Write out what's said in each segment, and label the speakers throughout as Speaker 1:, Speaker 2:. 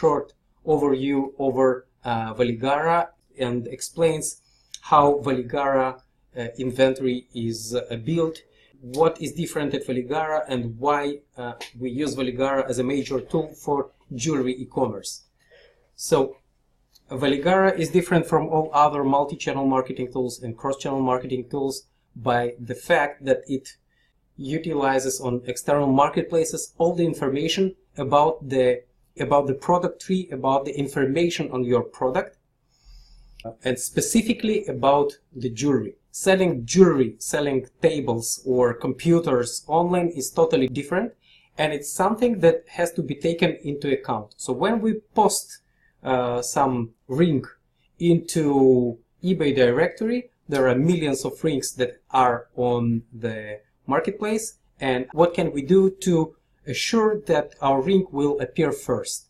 Speaker 1: short overview over Valigara and explains how Valigara inventory is built, what is different at Valigara, and why we use Valigara as a major tool for jewelry e-commerce. So Valigara is different from all other multi-channel marketing tools and cross-channel marketing tools by the fact that it utilizes on external marketplaces all the information about the product tree, about the information on your product, and specifically about the jewelry. Selling jewelry, selling tables or computers online is totally different, and it's something that has to be taken into account. So when we post some ring into eBay directory, there are millions of rings that are on the marketplace, and what can we do to assure that our ring will appear first?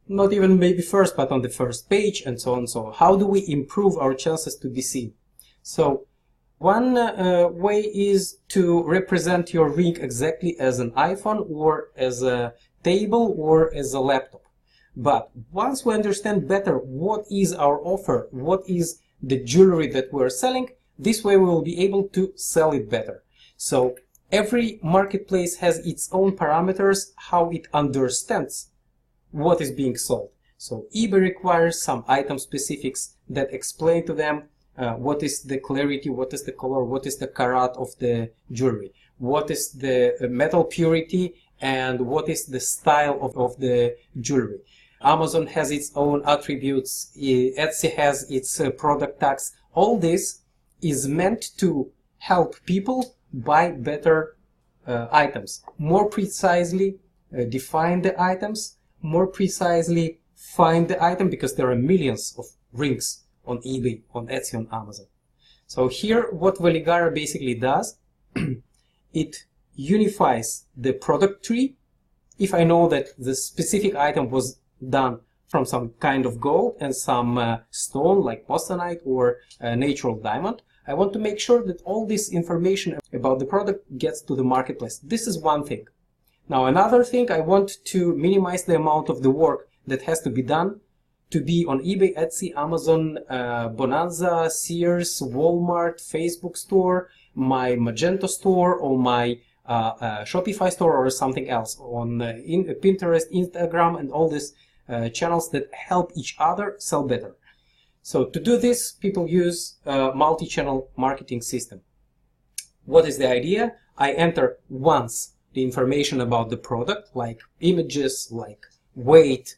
Speaker 1: Not even maybe first, but on the first page, and so on. So how do we improve our chances to be seen? So one way is to represent your ring exactly as an iPhone or as a table or as a laptop. But once we understand better what is our offer, what is the jewelry that we're selling, this way we will be able to sell it better. So every marketplace has its own parameters, how it understands what is being sold. So eBay requires some item specifics that explain to them what is the clarity, what is the color, what is the carat of the jewelry, what is the metal purity, and what is the style of the jewelry. Amazon has its own attributes, Etsy has its product tags. All this is meant to help people buy better items, more precisely define the items, more precisely find the item, because there are millions of rings on eBay, on Etsy, on Amazon. So here what Valigara basically does, it unifies the product tree. If I know that the specific item was done from some kind of gold and some stone like moissanite or natural diamond, I want to make sure that all this information about the product gets to the marketplace. This is one thing. Now another thing, I want to minimize the amount of the work that has to be done to be on eBay, Etsy, Amazon, Bonanza, Sears, Walmart, Facebook store, my Magento store, or my Shopify store, or something else on Pinterest, Instagram, and all these channels that help each other sell better. So to do this, people use a multi-channel marketing system. What is the idea? I enter once the information about the product, like images, like weight,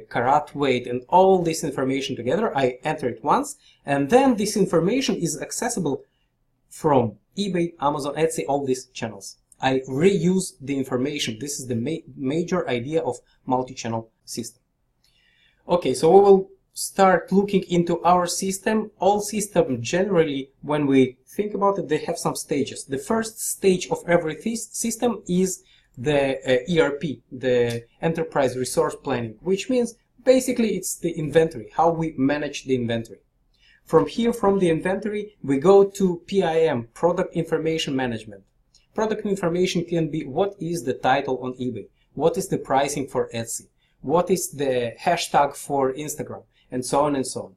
Speaker 1: carat weight, and all this information together. I enter it once, and then this information is accessible from eBay, Amazon, Etsy, all these channels. I reuse the information. This is the major idea of multi-channel system. Okay, so we will start looking into our system. All systems generally, when we think about it, they have some stages. The first stage of every system is the ERP, the Enterprise Resource Planning, which means basically it's the inventory, how we manage the inventory. From here, from the inventory, we go to PIM, Product Information Management. Product information can be what is the title on eBay, what is the pricing for Etsy, what is the hashtag for Instagram, and so on and so on.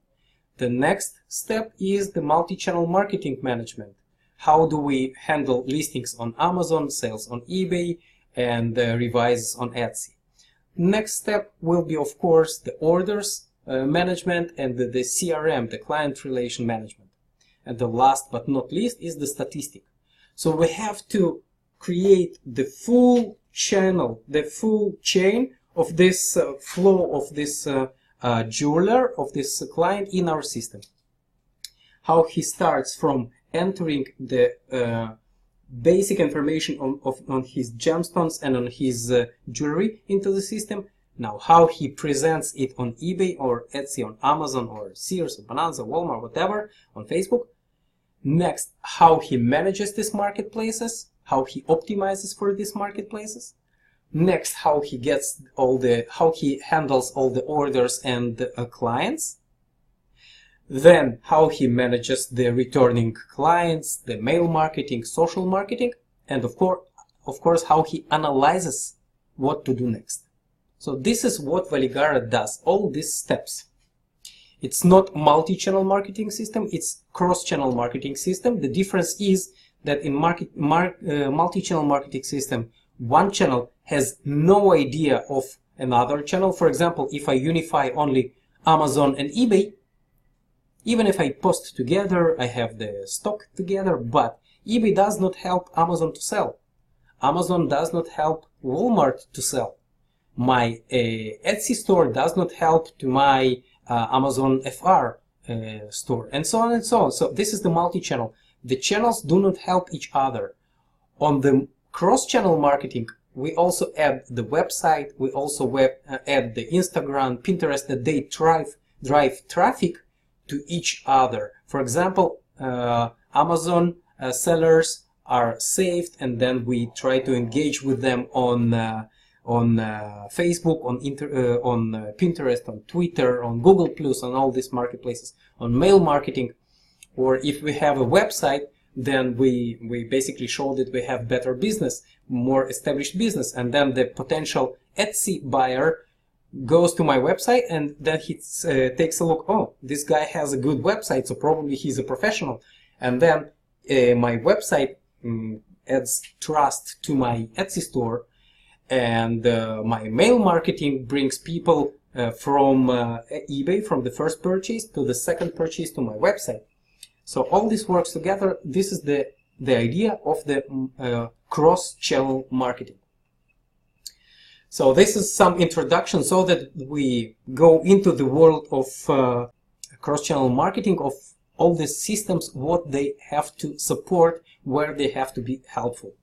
Speaker 1: The next step is the multi-channel marketing management. How do we handle listings on Amazon, sales on eBay, and revises on Etsy? Next step will be, of course, the orders management and the CRM, the client relation management. And the last but not least is the statistic. So we have to create the full channel, the full chain of this flow of this jeweler, of this client in our system. How he starts from entering the basic information on his gemstones and on his jewelry into the system. Now how he presents it on eBay or Etsy, on Amazon or Sears or Bonanza, Walmart, whatever, on Facebook. Next, how he manages these marketplaces, how he optimizes for these marketplaces. Next, how he gets how he handles all the orders and clients. Then, how he manages the returning clients, the mail marketing, social marketing, and of course, how he analyzes what to do next. So this is what Valigara does, all these steps. It's not multi-channel marketing system, it's cross-channel marketing system. The difference is that in multi-channel marketing system, one channel has no idea of another channel. For example, if I unify only Amazon and eBay, even if I post together, I have the stock together, but eBay does not help Amazon to sell. Amazon does not help Walmart to sell. My Etsy store does not help to my Amazon FR store, and so on and so on. So this is the multi-channel. The channels do not help each other. On the cross-channel marketing, we also add the website, we also add the Instagram, Pinterest, that they drive traffic to each other. For example, Amazon sellers are saved, and then we try to engage with them on Facebook, on Pinterest, on Twitter, on Google+, on all these marketplaces, on mail marketing. Or if we have a website, then we basically show that we have better business, more established business, and then the potential Etsy buyer goes to my website, and then he takes a look. Oh, this guy has a good website, so probably he's a professional. And then my website adds trust to my Etsy store, and my mail marketing brings people from eBay, from the first purchase to the second purchase to my website. So all this works together. This is the idea of the cross-channel marketing. So this is some introduction so that we go into the world of cross-channel marketing, of all the systems, what they have to support, where they have to be helpful.